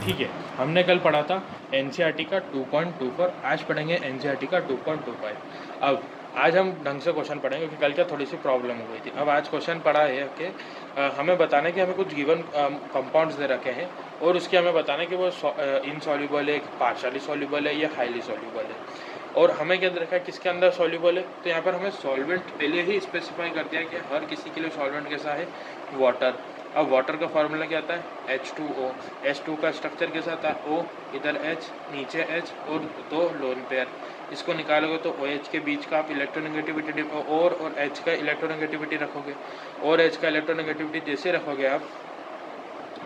ठीक है, हमने कल पढ़ा था एनसीईआरटी का 2.24, आज पढ़ेंगे एनसीईआरटी का 2.25। अब आज हम ढंग से क्वेश्चन पढ़ेंगे क्योंकि कल क्या थोड़ी सी प्रॉब्लम हो गई थी। अब आज क्वेश्चन पढ़ा है कि हमें बताना है कि हमें कुछ गिवन कंपाउंड्स दे रखे हैं और उसके हमें बताना है कि वो इनसॉल्युबल है, पार्शियली सॉल्युबल है या हाईली सॉल्युबल है। और हमें क्या दे रखा है किसके अंदर सॉल्युबल है, तो यहाँ पर हमें सॉल्वेंट पहले ही स्पेसिफाई कर दिया कि हर किसी के लिए सॉल्वेंट कैसा है, वाटर। अब वाटर का फार्मूला क्या आता है, H2O। H2 का स्ट्रक्चर कैसा आता है, O, इधर H, नीचे H और दो लोन पेयर। इसको निकालोगे तो OH के बीच का आप इलेक्ट्रोनेगेटिविटी और H का इलेक्ट्रोनेगेटिविटी रखोगे, और H का इलेक्ट्रोनेगेटिविटी जैसे रखोगे आप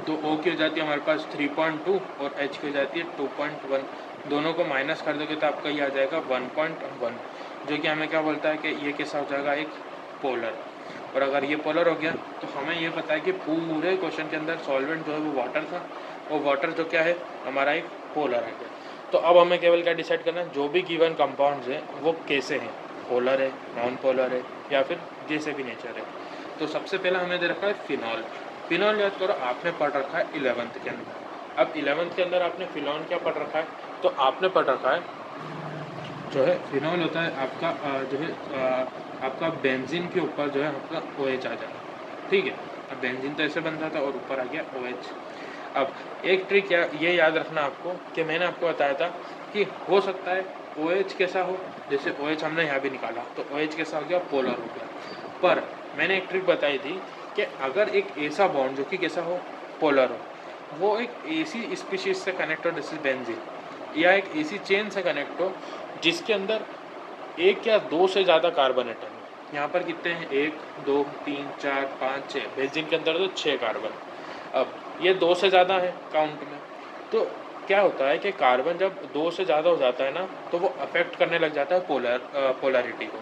तो O की हो जाती है हमारे पास 3.2 और H की हो जाती है 2.1। दोनों को माइनस कर दोगे तो आपका ये आ जाएगा 1.1, जो कि हमें क्या बोलता है कि ये कैसा हो जाएगा, एक पोलर। और अगर ये पोलर हो गया तो हमें ये पता है कि पूरे क्वेश्चन के अंदर सॉल्वेंट जो है वो वाटर था, और वाटर जो क्या है हमारा एक पोलर है। तो अब हमें केवल क्या डिसाइड करना है, जो भी गिवन कंपाउंड्स हैं वो कैसे हैं, पोलर है, नॉन पोलर है या फिर जैसे भी नेचर है। तो सबसे पहला हमें दे रखा है फिनॉल। फिनॉल याद करो आपने पढ़ रखा है 11th के अंदर। अब 11th के अंदर आपने फिनॉल क्या पढ़ रखा है, तो आपने पढ़ रखा है जो है फिनॉल होता है आपका जो है आपका बेंजीन के ऊपर जो है आपका OH आ जाएगा। ठीक है, अब बेंजीन तो ऐसे बनता था और ऊपर आ गया OH। अब एक ट्रिक ये याद रखना आपको कि मैंने आपको बताया था कि हो सकता है OH कैसा हो, जैसे OH हमने यहाँ भी निकाला तो OH कैसा हो गया, पोलर हो गया। पर मैंने एक ट्रिक बताई थी कि अगर एक ऐसा बॉन्ड जो कि कैसा हो, पोलर हो, वो एक ऐसी स्पीशीज से कनेक्ट हो जैसे बेंजीन, या एक ऐसी चेन से कनेक्ट हो जिसके अंदर एक या दो से ज़्यादा कार्बन एटम है। यहाँ पर कितने हैं, 1 2 3 4 5 6, बेंजीन के अंदर तो 6 कार्बन। अब ये 2 से ज़्यादा है काउंट में, तो क्या होता है कि कार्बन जब 2 से ज़्यादा हो जाता है ना तो वो अफेक्ट करने लग जाता है पोलैरिटी को।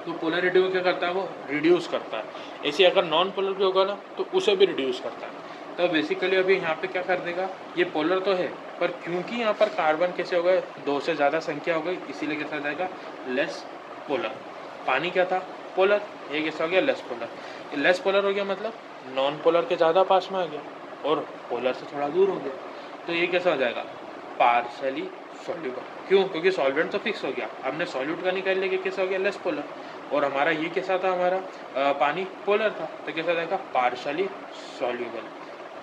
तो पोलैरिटी को क्या करता है, वो रिड्यूस करता है। ऐसे अगर नॉन पोलर भी होगा ना तो उसे भी रिड्यूस करता है। तो बेसिकली अभी यहाँ पे क्या कर देगा, ये पोलर तो है पर क्योंकि यहाँ पर कार्बन कैसे हो गए, 2 से ज़्यादा संख्या हो गई, इसीलिए कैसा हो जाएगा, लेस पोलर। पानी क्या था, पोलर, ये कैसा हो गया, लेस पोलर। लेस पोलर हो गया मतलब नॉन पोलर के ज़्यादा पास में आ गया और पोलर से थोड़ा दूर हो गया, तो ये कैसा हो जाएगा, पार्शियली सॉल्युबल। क्यों, क्योंकि सॉल्वेंट तो फिक्स हो गया, हमने सॉल्यूट का निकाल लिया, कैसा हो गया, लेस पोलर। और हमारा ये कैसा था, हमारा पानी पोलर था, तो कैसा जाएगा, पार्शियली सॉल्युबल।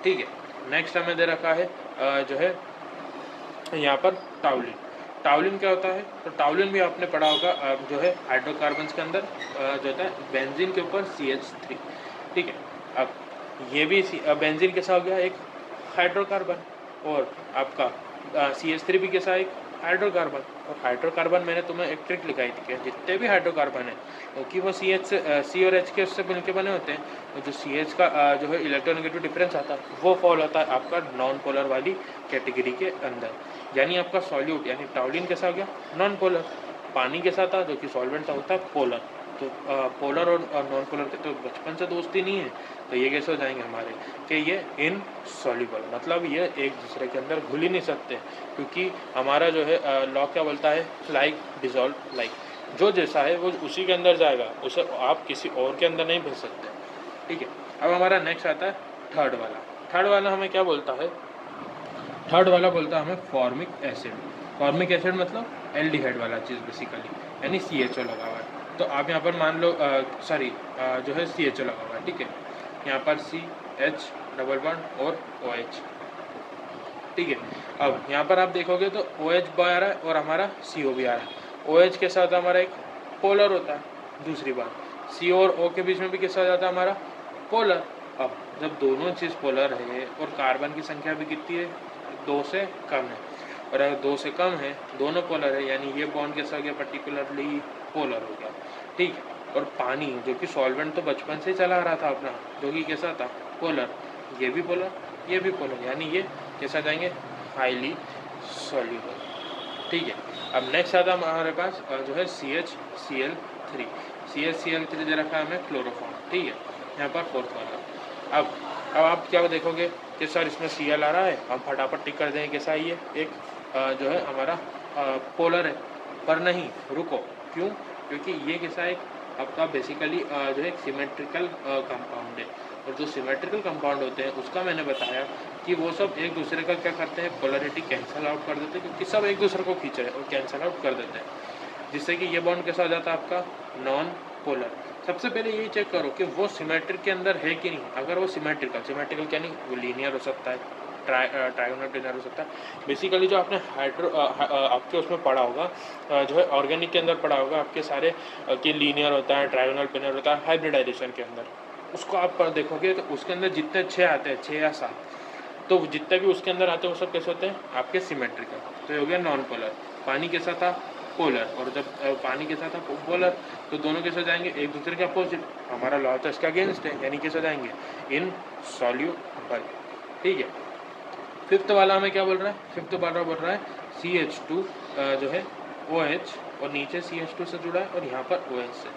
ठीक है, नेक्स्ट हमें दे रखा है जो है यहाँ पर टाउलिन। टाउलिन क्या होता है, तो टाउलिन भी आपने पढ़ा होगा जो है हाइड्रोकार्बन्स के अंदर जो होता है बेंजीन के ऊपर CH3। ठीक है, अब ये भी बेंजीन कैसा हो गया, एक हाइड्रोकार्बन, और आपका CH3 भी कैसा, एक हाइड्रोकार्बन। और हाइड्रोकार्बन मैंने तुम्हें एक ट्रिक लिखाई थी कि जितने भी हाइड्रोकार्बन है क्योंकि वो C और H के उससे मिलकर बने होते हैं, तो जो CH का जो है इलेक्ट्रोनेगेटिव डिफरेंस आता है वो फॉल होता है आपका नॉन पोलर वाली कैटेगरी के अंदर। यानी आपका सॉल्यूट यानी टाउलिन कैसा हो गया, नॉन पोलर। पानी कैसा था, जो कि सॉल्वेंट था, होता है पोलर। तो पोलर और नॉन पोलर के तो बचपन से दोस्ती नहीं है, तो ये कैसे हो जाएंगे हमारे कि ये इनसॉल्युबल, मतलब ये एक दूसरे के अंदर घुल ही नहीं सकते, क्योंकि हमारा जो है लॉ क्या बोलता है, लाइक डिजॉल्व लाइक, जो जैसा है वो उसी के अंदर जाएगा, उसे आप किसी और के अंदर नहीं भेज सकते। ठीक है, अब हमारा नेक्स्ट आता है थर्ड वाला। थर्ड वाला हमें क्या बोलता है, थर्ड वाला बोलता है हमें फॉर्मिक एसिड। फॉर्मिक एसिड मतलब एल्डिहाइड वाला चीज़ बेसिकली, यानी CHO लगा हुआ है। तो आप यहाँ पर मान लो जो है CHO लगा हुआ है, ठीक है, यहाँ पर CH डबल बॉन्ड और OH। ठीक है, अब यहाँ पर आप देखोगे तो OH भी आ रहा है और हमारा CO भी आ रहा है। OH के साथ हमारा एक पोलर होता है। दूसरी बात, C और O के बीच में भी कैसा हो जाता है हमारा, पोलर। अब जब दोनों चीज़ पोलर है और कार्बन की संख्या भी कितनी है, 2 से कम है, और अगर 2 से कम है, दोनों पोलर है, यानी ये बॉन्ड कैसा हो गया, पर्टिकुलरली पोलर हो गया। ठीक, और पानी जो कि सॉल्वेंट तो बचपन से चला आ रहा था अपना, जो कि कैसा था, पोलर, ये भी पोलर, ये भी पोलर, यानी ये कैसा जाएंगे, हाईली सॉल्युबल। ठीक है, अब नेक्स्ट आता है हमारे पास जो है CHCl3। CHCl3 दे रखा है हमें क्लोरोफॉर्म। ठीक है, यहाँ पर फोर्थ वाला। अब आप क्या देखोगे कि सर इसमें Cl आ रहा है, हम फटाफट टिक कर देंगे कैसा ये एक जो है हमारा पोलर है, पर नहीं, रुको, क्यों, क्योंकि ये कैसा एक आपका बेसिकली जो है सिमेट्रिकल कंपाउंड है। और जो सिमेट्रिकल कंपाउंड होते हैं उसका मैंने बताया कि वो सब एक दूसरे का क्या करते हैं, पोलरिटी कैंसिल आउट कर देते हैं, क्योंकि सब एक दूसरे को खींच रहे हैं और कैंसिल आउट कर देते हैं, जिससे कि ये बॉन्ड कैसा हो जाता है आपका, नॉन पोलर। सबसे पहले यही चेक करो कि वो सिमेट्रिक के अंदर है कि नहीं। अगर वो सिमेट्रिकल क्या नहीं, वो लीनियर हो सकता है, ट्रायगोनल प्लेनर हो सकता है। बेसिकली जो आपने आपके उसमें पढ़ा होगा, जो है ऑर्गेनिक के अंदर पढ़ा होगा आपके सारे कि लीनियर होता है, ट्रायगोनल प्लेनर होता है हाइब्रिडाइजेशन के अंदर। उसको आप देखोगे तो उसके अंदर जितने 6 आते हैं, 6 या 7, तो जितने भी उसके अंदर आते हैं वो सब कैसे होते हैं आपके सिमेट्रिकल। तो ये हो गया नॉन पोलर। पानी कैसा था, पोलर, और जब पानी के साथ था पोलर, तो दोनों कैसे हो जाएंगे, एक दूसरे के अपोजिट। हमारा लॉ तो इसका अगेंस्ट है, यानी कैसे हो जाएंगे, इन सॉल्यूबल। ठीक है। फिफ्थ वाला हमें क्या बोल रहा है, फिफ्थ वाला बोल रहा है CH2 जो है OH, और नीचे CH2 से जुड़ा है और यहाँ पर OH से।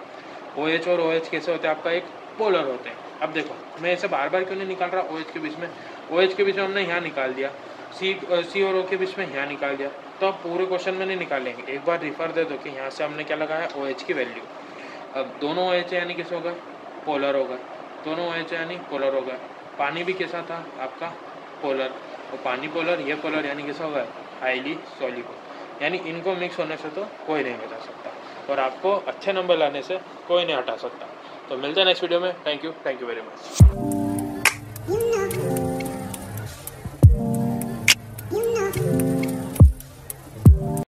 OH और OH कैसे होते हैं आपका, एक पोलर होते हैं। अब देखो मैं इसे बार बार क्यों नहीं निकाल रहा, OH के बीच में, OH के बीच में हमने यहाँ निकाल दिया, C और O के बीच में यहाँ निकाल दिया, तो अब पूरे क्वेश्चन में नहीं निकालेंगे। एक बार रिफर दे दो कि यहाँ से हमने क्या लगाया, OH की वैल्यू। अब दोनों OH यानी कैसे होगा, पोलर होगा, दोनों OH यानी पोलर होगा। पानी भी कैसा था आपका, पोलर, और पानी पोलर, ये पोलर, यानी कैसा होगा, हाईली सॉल्युबल। यानी इनको मिक्स होने से तो कोई नहीं बचा सकता, और आपको अच्छे नंबर लाने से कोई नहीं हटा सकता। तो मिलते हैं नेक्स्ट वीडियो में। Thank you very much.